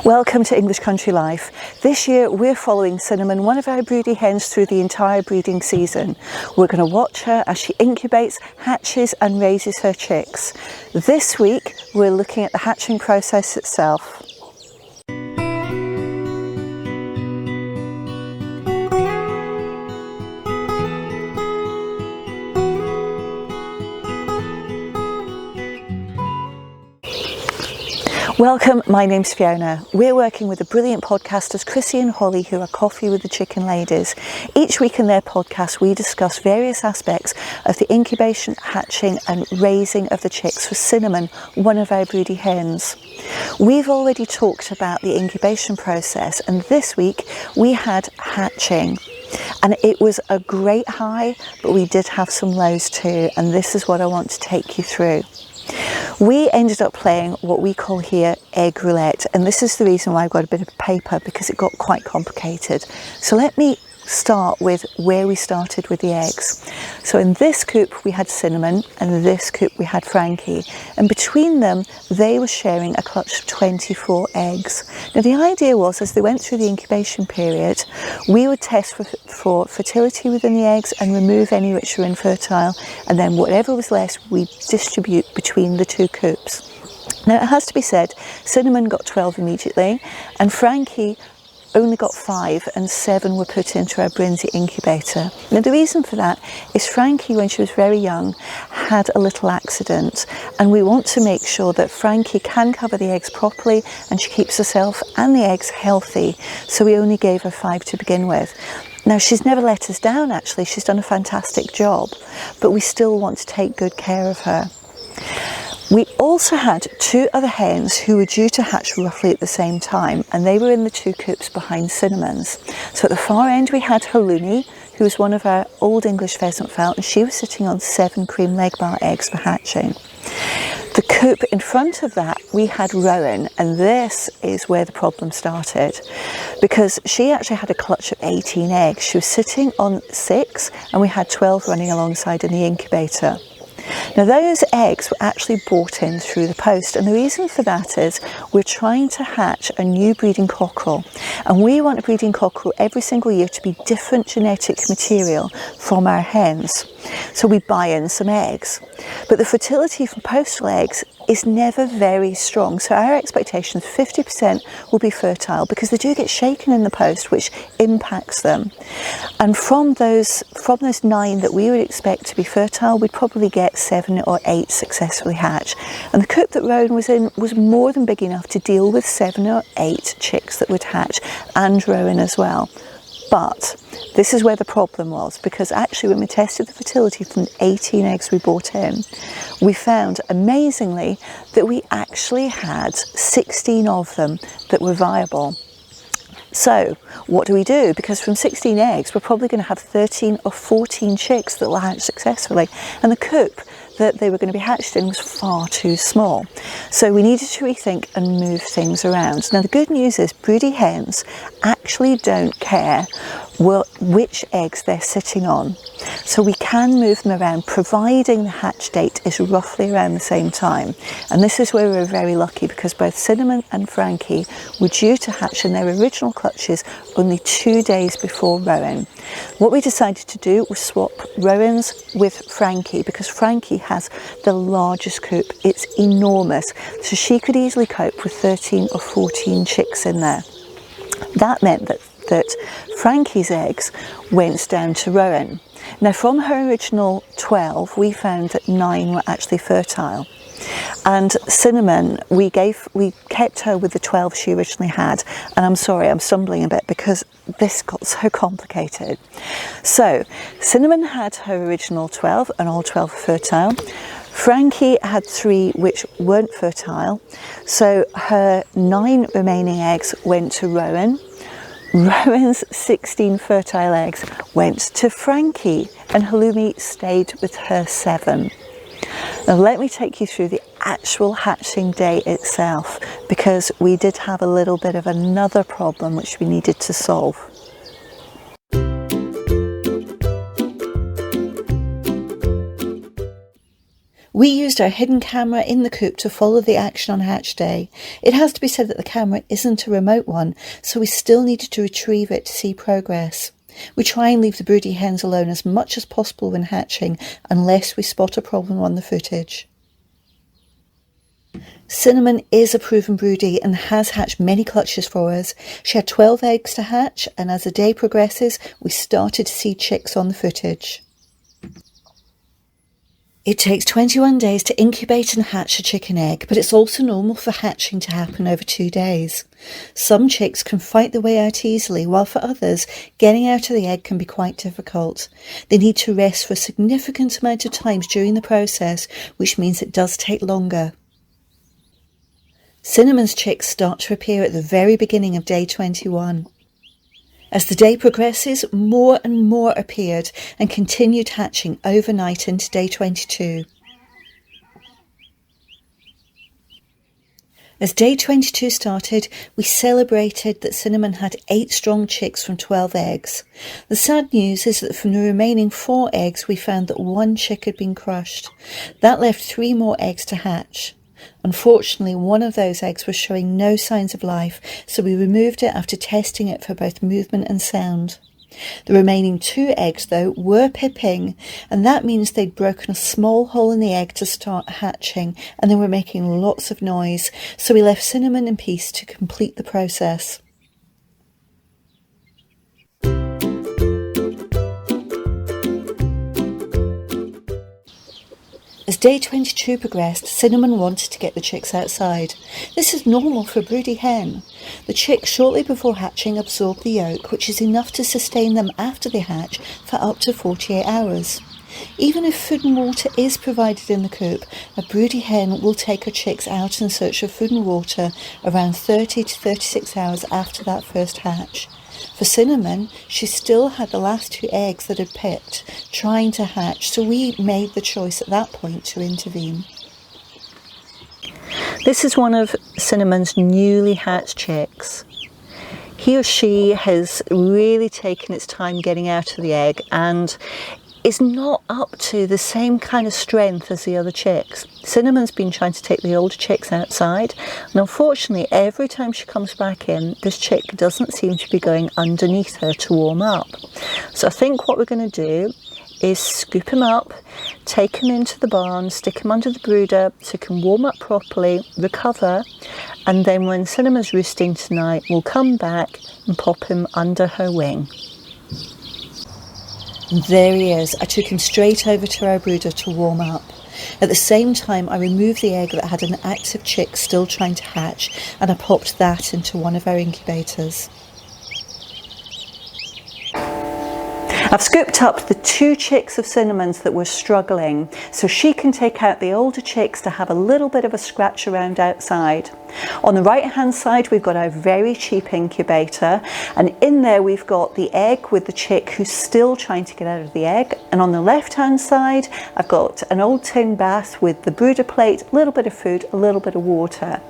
Welcome to English Country Life. This year we're following Cinnamon, one of our broody hens, through the entire breeding season. We're going to watch her as she incubates, hatches and raises her chicks. This week we're looking at the hatching process itself. Welcome, my name's Fiona. We're working with the brilliant podcasters Chrissy and Holly, who are Coffee with the Chicken Ladies. Each week in their podcast we discuss various aspects of the incubation, hatching and raising of the chicks for Cinnamon, one of our broody hens. We've already talked about the incubation process, and this week we had hatching. And it was a great high, but we did have some lows too, and this is what I want to take you through. We ended up playing what we call here egg roulette, and this is the reason why I've got a bit of paper, because it got quite complicated. So let me start with where we started with the eggs. So in this coop we had Cinnamon, and in this coop we had Frankie, and between them they were sharing a clutch of 24 eggs. Now the idea was, as they went through the incubation period, we would test for fertility within the eggs and remove any which were infertile, and then whatever was left we distribute between the two coops. Now it has to be said, Cinnamon got 12 immediately, and Frankie only got 5, and 7 were put into our Brinsey incubator. Now the reason for that is Frankie, when she was very young, had a little accident, and we want to make sure that Frankie can cover the eggs properly and she keeps herself and the eggs healthy, so we only gave her 5 to begin with. Now she's never let us down actually, she's done a fantastic job, but we still want to take good care of her. We also had 2 other hens who were due to hatch roughly at the same time, and they were in the 2 coops behind Cinnamon's. So at the far end we had Halloumi, who was one of our old English pheasant fowl, and she was sitting on 7 cream leg bar eggs for hatching. The coop in front of that we had Rowan, and this is where the problem started, because she actually had a clutch of 18 eggs. She was sitting on 6 and we had 12 running alongside in the incubator. Now those eggs were actually brought in through the post, and the reason for that is we're trying to hatch a new breeding cockerel, and we want a breeding cockerel every single year to be different genetic material from our hens. So we buy in some eggs, but the fertility from postal eggs is never very strong, so our expectation is 50% will be fertile, because they do get shaken in the post, which impacts them. And from those 9 that we would expect to be fertile, we'd probably get 7 or 8 successfully hatch. And the coop that Rowan was in was more than big enough to deal with 7 or 8 chicks that would hatch, and Rowan as well. But this is where the problem was, because actually when we tested the fertility from 18 eggs we brought in, we found amazingly that we actually had 16 of them that were viable. So what do we do? Because from 16 eggs we're probably going to have 13 or 14 chicks that will hatch successfully, and the coop that they were going to be hatched in was far too small. So we needed to rethink and move things around. Now the good news is broody hens actually don't care which eggs they're sitting on, so we can move them around providing the hatch date is roughly around the same time. And this is where we're very lucky, because both Cinnamon and Frankie were due to hatch in their original clutches only 2 days before Rowan. What we decided to do was swap Rowan's with Frankie, because Frankie has the largest coop. It's enormous, so she could easily cope with 13 or 14 chicks in there. That meant that Frankie's eggs went down to Rowan. Now from her original 12 we found that 9 were actually fertile, and Cinnamon we kept her with the 12 she originally had. And I'm sorry, I'm stumbling a bit because this got so complicated. So Cinnamon had her original 12 and all 12 were fertile. Frankie had 3 which weren't fertile, so her 9 remaining eggs went to Rowan. Rowan's 16 fertile eggs went to Frankie, and Halloumi stayed with her 7. Now let me take you through the actual hatching day itself, because we did have a little bit of another problem which we needed to solve. We used our hidden camera in the coop to follow the action on hatch day. It has to be said that the camera isn't a remote one, so we still needed to retrieve it to see progress. We try and leave the broody hens alone as much as possible when hatching, unless we spot a problem on the footage. Cinnamon is a proven broody and has hatched many clutches for us. She had 12 eggs to hatch, and as the day progresses, we started to see chicks on the footage. It takes 21 days to incubate and hatch a chicken egg, but it's also normal for hatching to happen over 2 days. Some chicks can fight their way out easily, while for others, getting out of the egg can be quite difficult. They need to rest for a significant amount of times during the process, which means it does take longer. Cinnamon's chicks start to appear at the very beginning of day 21. As the day progresses, more and more appeared and continued hatching overnight into day 22. As day 22 started, we celebrated that Cinnamon had 8 strong chicks from 12 eggs. The sad news is that from the remaining 4 eggs, we found that 1 chick had been crushed. That left 3 more eggs to hatch. Unfortunately, one of those eggs was showing no signs of life, so we removed it after testing it for both movement and sound. The remaining 2 eggs, though, were pipping, and that means they'd broken a small hole in the egg to start hatching, and they were making lots of noise, so we left Cinnamon in peace to complete the process. As day 22 progressed, Cinnamon wanted to get the chicks outside. This is normal for a broody hen. The chicks shortly before hatching absorb the yolk, which is enough to sustain them after they hatch for up to 48 hours. Even if food and water is provided in the coop, a broody hen will take her chicks out in search of food and water around 30 to 36 hours after that first hatch. For Cinnamon, she still had the last 2 eggs that had pipped, trying to hatch, so we made the choice at that point to intervene. This is one of Cinnamon's newly hatched chicks. He or she has really taken its time getting out of the egg and is not up to the same kind of strength as the other chicks. Cinnamon's been trying to take the older chicks outside, and unfortunately every time she comes back in, this chick doesn't seem to be going underneath her to warm up. So I think what we're going to do is scoop him up, take him into the barn, stick him under the brooder so he can warm up properly, recover, and then when Cinnamon's roosting tonight, we'll come back and pop him under her wing. And there he is. I took him straight over to our brooder to warm up. At the same time, I removed the egg that had an active chick still trying to hatch, and I popped that into one of our incubators. I've scooped up the 2 chicks of Cinnamon's that were struggling, so she can take out the older chicks to have a little bit of a scratch around outside. On the right hand side, we've got our very cheap incubator, and in there we've got the egg with the chick who's still trying to get out of the egg, and on the left hand side I've got an old tin bath with the brooder plate, a little bit of food, a little bit of water.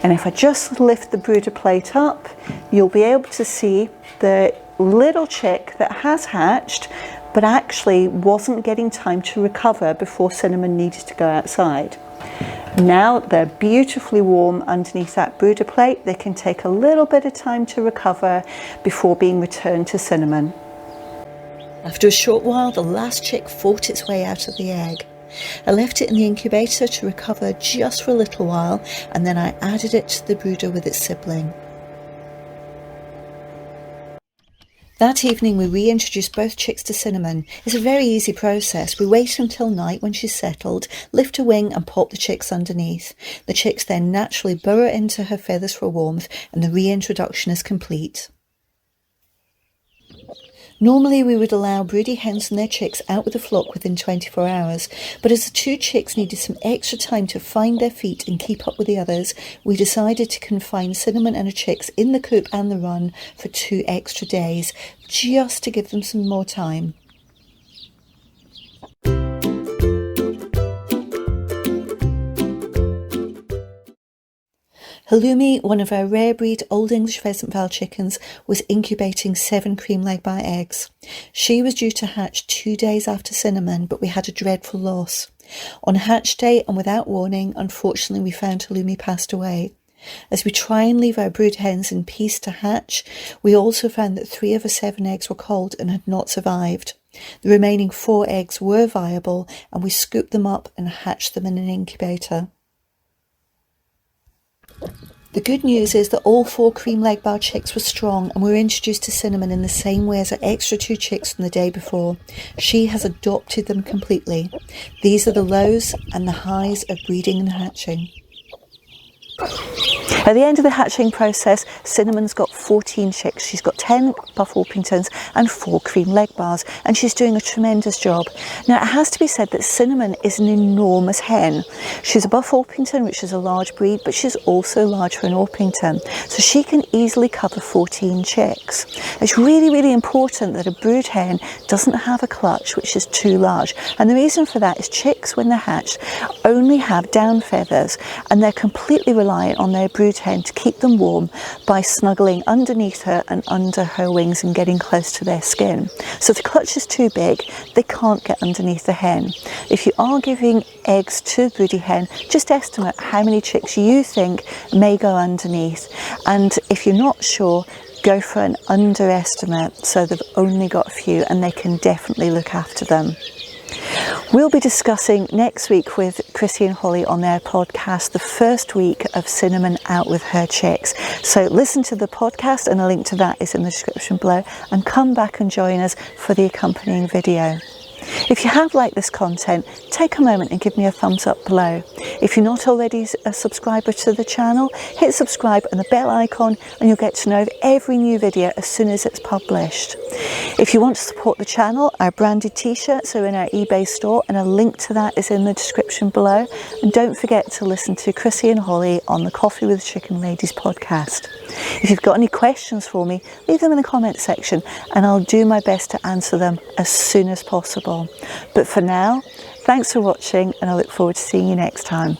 And if I just lift the brooder plate up, you'll be able to see the little chick that has hatched but actually wasn't getting time to recover before Cinnamon needed to go outside. Now they're beautifully warm underneath that brooder plate. They can take a little bit of time to recover before being returned to Cinnamon. After a short while, the last chick fought its way out of the egg. I left it in the incubator to recover just for a little while, and then I added it to the brooder with its sibling. That evening we reintroduced both chicks to Cinnamon. It's a very easy process. We wait until night when she's settled, lift a wing and pop the chicks underneath. The chicks then naturally burrow into her feathers for warmth, and the reintroduction is complete. Normally we would allow broody hens and their chicks out with the flock within 24 hours, but as the 2 chicks needed some extra time to find their feet and keep up with the others, we decided to confine Cinnamon and her chicks in the coop and the run for 2 extra days, just to give them some more time. Halloumi, one of our rare breed Old English pheasant fowl chickens, was incubating 7 cream leg bar eggs. She was due to hatch 2 days after Cinnamon, but we had a dreadful loss. On hatch day and without warning, unfortunately we found Halloumi passed away. As we try and leave our brood hens in peace to hatch, we also found that 3 of the 7 eggs were cold and had not survived. The remaining 4 eggs were viable, and we scooped them up and hatched them in an incubator. The good news is that all 4 cream leg bar chicks were strong, and we were introduced to Cinnamon in the same way as our extra 2 chicks from the day before. She has adopted them completely. These are the lows and the highs of breeding and hatching. At the end of the hatching process, Cinnamon's got 14 chicks. She's got 10 buff Orpingtons and 4 cream leg bars, and she's doing a tremendous job. Now, it has to be said that Cinnamon is an enormous hen. She's a buff Orpington, which is a large breed, but she's also large for an Orpington, so she can easily cover 14 chicks. It's really, really important that a brood hen doesn't have a clutch which is too large, and the reason for that is chicks, when they're hatched, only have down feathers, and they're completely reliant on their brood hen to keep them warm by snuggling underneath her and under her wings and getting close to their skin. So if the clutch is too big, they can't get underneath the hen. If you are giving eggs to the broody hen, just estimate how many chicks you think may go underneath, and if you're not sure, go for an underestimate so they've only got a few and they can definitely look after them. We'll be discussing next week with Chrissy and Holly on their podcast the first week of Cinnamon out with her chicks. So listen to the podcast, and a link to that is in the description below, and come back and join us for the accompanying video. If you have liked this content, take a moment and give me a thumbs up below. If you're not already a subscriber to the channel, hit subscribe and the bell icon, and you'll get to know of every new video as soon as it's published. If you want to support the channel, our branded t-shirts are in our eBay store, and a link to that is in the description below. And don't forget to listen to Chrissy and Holly on the Coffee with Chicken Ladies podcast. If you've got any questions for me, leave them in the comment section and I'll do my best to answer them as soon as possible. But for now, thanks for watching, and I look forward to seeing you next time.